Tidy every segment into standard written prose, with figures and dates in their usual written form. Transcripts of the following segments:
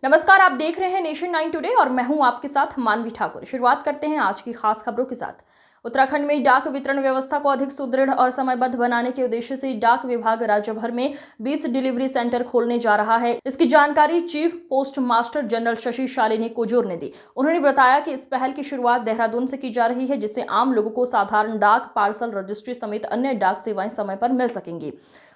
नमस्कार, आप देख रहे हैं नेशन 9 टुडे और मैं हूं आपके साथ मानवी ठाकुर। शुरुआत करते हैं आज की खास खबरों के साथ। उत्तराखंड में डाक वितरण व्यवस्था को अधिक सुदृढ़ और समयबद्ध बनाने के उद्देश्य से डाक विभाग राज्य भर में 20 डिलीवरी सेंटर खोलने जा रहा है। इसकी जानकारी chief post master general Shashi Shalini Kujur ने दी। उन्होंने बताया कि इस पहल की शुरुआत देहरादून से की जा रही है, जिससे आम लोगों को साधारण डाक, पार्सल, रजिस्ट्री समेत अन्य डाक सेवाएं समय पर मिल सकेंगी।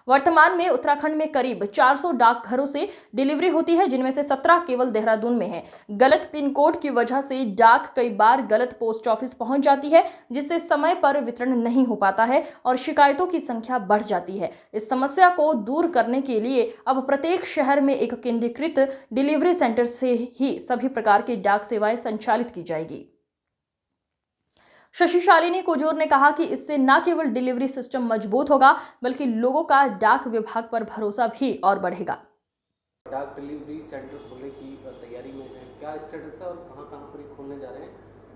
वर्तमान में उत्तराखंड में करीब 400 डाकघरों से डिलीवरी होती है, जिनमें से 17 केवल देहरादून में है। गलत पिन कोड की वजह से डाक कई बार गलत पोस्ट ऑफिस पहुंच जाती है, जिससे समय पर वितरण नहीं हो पाता है और शिकायतों की संख्या बढ़ जाती है। इस समस्या को दूर करने के लिए अब प्रत्येक शहर में एक केंद्रीकृत डिलीवरी सेंटर से ही सभी प्रकार की डाक सेवाएं संचालित की जाएगी। शशि शालिनी कुजूर ने कहा कि इससे न केवल डिलीवरी सिस्टम मजबूत होगा, बल्कि लोगों का डाक विभाग पर भरोसा भी और बढ़ेगा। डाक डिलीवरी सेंटर खोलने की तैयारी में है, क्या स्टेटस है और कहां पर खोलने जा रहे हैं,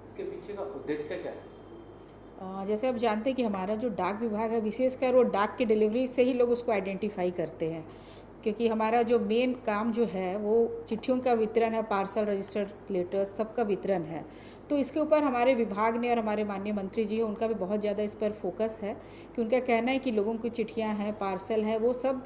इसके पीछे का उद्देश्य क्या है? जैसे आप जानते हैं कि हमारा जो डाक विभाग है, विशेषकर वो डाक की डिलीवरी से ही लोग उसको आइडेंटिफाई करते हैं, क्योंकि हमारा जो मेन काम जो है वो चिट्ठियों का वितरण है, पार्सल, रजिस्टर्ड लेटर्स सबका वितरण है। तो इसके ऊपर हमारे विभाग ने और हमारे माननीय मंत्री जी हैं, उनका भी बहुत ज़्यादा इस पर फोकस है कि उनका कहना है कि लोगों की चिट्ठियां हैं, पार्सल है, वो सब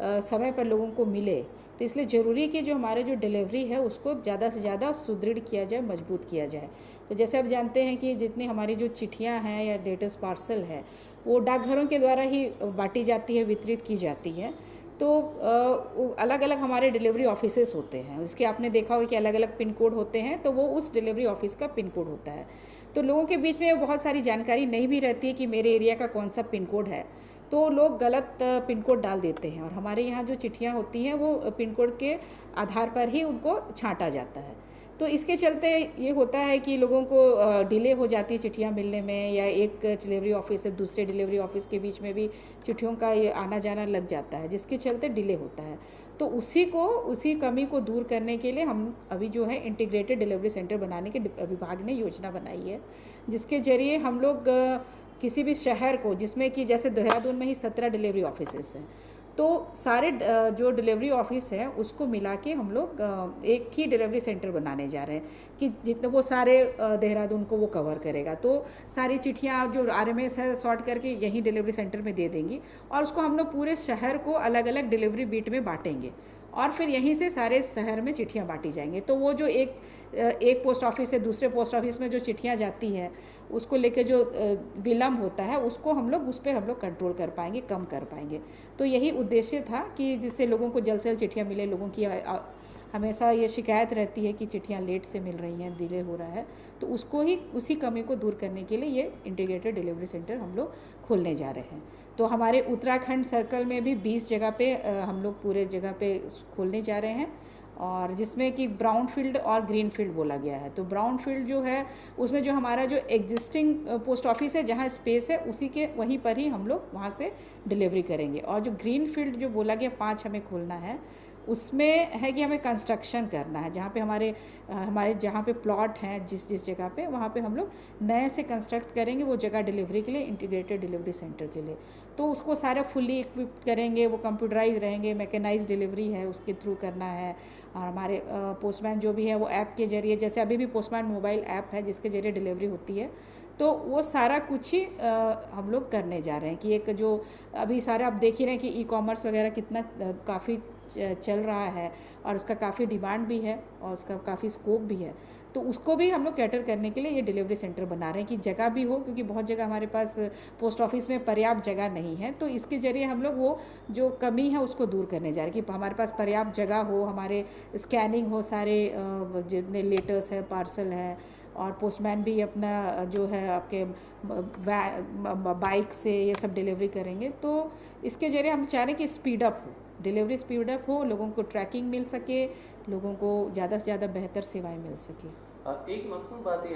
समय पर लोगों को मिले। तो इसलिए ज़रूरी है कि जो हमारे जो डिलीवरी है उसको ज़्यादा से ज़्यादा सुदृढ़ किया जाए, मजबूत किया जाए। तो जैसे आप जानते हैं कि जितनी हमारी जो चिट्ठियाँ हैं या लेटर्स पार्सल है वो डाकघरों के द्वारा ही बांटी जाती है, वितरित की जाती है। तो अलग अलग हमारे डिलीवरी ऑफिसेस होते हैं, उसके आपने देखा होगा कि अलग अलग पिन कोड होते हैं, तो वो उस डिलीवरी ऑफिस का पिन कोड होता है। तो लोगों के बीच में बहुत सारी जानकारी नहीं भी रहती है कि मेरे एरिया का कौन सा पिन कोड है, तो लोग गलत पिन कोड डाल देते हैं और हमारे यहाँ जो चिट्ठियाँ होती हैं वो पिन कोड के आधार पर ही उनको छांटा जाता है। तो इसके चलते ये होता है कि लोगों को डिले हो जाती है चिट्ठियाँ मिलने में, या एक डिलीवरी ऑफिस से दूसरे डिलीवरी ऑफिस के बीच में भी चिट्ठियों का ये आना जाना लग जाता है, जिसके चलते डिले होता है। तो उसी कमी को दूर करने के लिए हम अभी जो है इंटीग्रेटेड डिलीवरी सेंटर बनाने के विभाग ने योजना बनाई है, जिसके ज़रिए हम लोग किसी भी शहर को, जिसमें कि जैसे देहरादून में ही 17 डिलीवरी ऑफिसेस हैं, तो सारे जो डिलीवरी ऑफिस है उसको मिला के हम लोग एक ही डिलीवरी सेंटर बनाने जा रहे हैं कि जितने वो सारे देहरादून को वो कवर करेगा। तो सारी चिट्ठियाँ जो RMS है सॉर्ट करके यहीं डिलीवरी सेंटर में दे देंगी और उसको हम लोग पूरे शहर को अलग अलग डिलीवरी बीट में बांटेंगे और फिर यहीं से सारे शहर में चिट्ठियाँ बांटी जाएंगी। तो वो जो एक पोस्ट ऑफिस से दूसरे पोस्ट ऑफिस में जो चिट्ठियाँ जाती है उसको लेके जो विलम्ब होता है उसको उस पर हम लोग कंट्रोल कर पाएंगे, कम कर पाएंगे। तो यही उद्देश्य था कि जिससे लोगों को जल्द से जल्द चिट्ठियाँ मिले। लोगों की हमेशा ये शिकायत रहती है कि चिट्ठियाँ लेट से मिल रही हैं, डिले हो रहा है, तो उसी कमी को दूर करने के लिए ये इंटीग्रेटेड डिलीवरी सेंटर हम लोग खोलने जा रहे हैं। तो हमारे उत्तराखंड सर्कल में भी 20 जगह पे हम लोग पूरे जगह पे खोलने जा रहे हैं, और जिसमें कि ब्राउन फील्ड और ग्रीन फील्ड बोला गया है। तो ब्राउन फील्ड जो है उसमें जो हमारा जो एग्जिस्टिंग पोस्ट ऑफिस है, जहाँ स्पेस है उसी के वहीं पर ही हम लोग वहाँ से डिलीवरी करेंगे। और जो ग्रीन फील्ड जो बोला गया 5 हमें खोलना है, उसमें है कि हमें कंस्ट्रक्शन करना है, जहाँ पे हमारे जहाँ पे प्लॉट हैं जिस जगह पे, वहाँ पे हम लोग नए से कंस्ट्रक्ट करेंगे वो जगह डिलीवरी के लिए, इंटीग्रेटेड डिलीवरी सेंटर के लिए। तो उसको सारा फुल्ली इक्विप्ड करेंगे, वो कंप्यूटराइज रहेंगे, मैकेनाइज डिलीवरी है उसके थ्रू करना है। और हमारे पोस्टमैन जो भी है वो ऐप के जरिए, जैसे अभी भी पोस्टमैन मोबाइल ऐप है जिसके जरिए डिलीवरी होती है, तो वो सारा कुछ ही हम लोग करने जा रहे हैं कि एक जो अभी सारे आप देख ही रहे हैं कि ई-कॉमर्स वगैरह कितना काफ़ी चल रहा है और उसका काफ़ी डिमांड भी है और उसका काफ़ी स्कोप भी है। तो उसको भी हम लोग कैटर करने के लिए ये डिलीवरी सेंटर बना रहे हैं कि जगह भी हो, क्योंकि बहुत जगह हमारे पास पोस्ट ऑफिस में पर्याप्त जगह नहीं है। तो इसके ज़रिए हम लोग वो जो कमी है उसको दूर करने जा रहे हैं कि हमारे पास पर्याप्त जगह हो, हमारे स्कैनिंग हो, सारे जितने लेटर्स है, पार्सल है, और पोस्टमैन भी अपना जो है आपके बाइक से ये सब डिलीवरी करेंगे। तो इसके ज़रिए हम चाह रहे हैं कि स्पीड अप हो, डिलीवरी स्पीड अप हो, लोगों को ट्रैकिंग मिल सके, लोगों को ज़्यादा से ज़्यादा बेहतर सेवाएं मिल सके। एक महत्वपूर्ण बात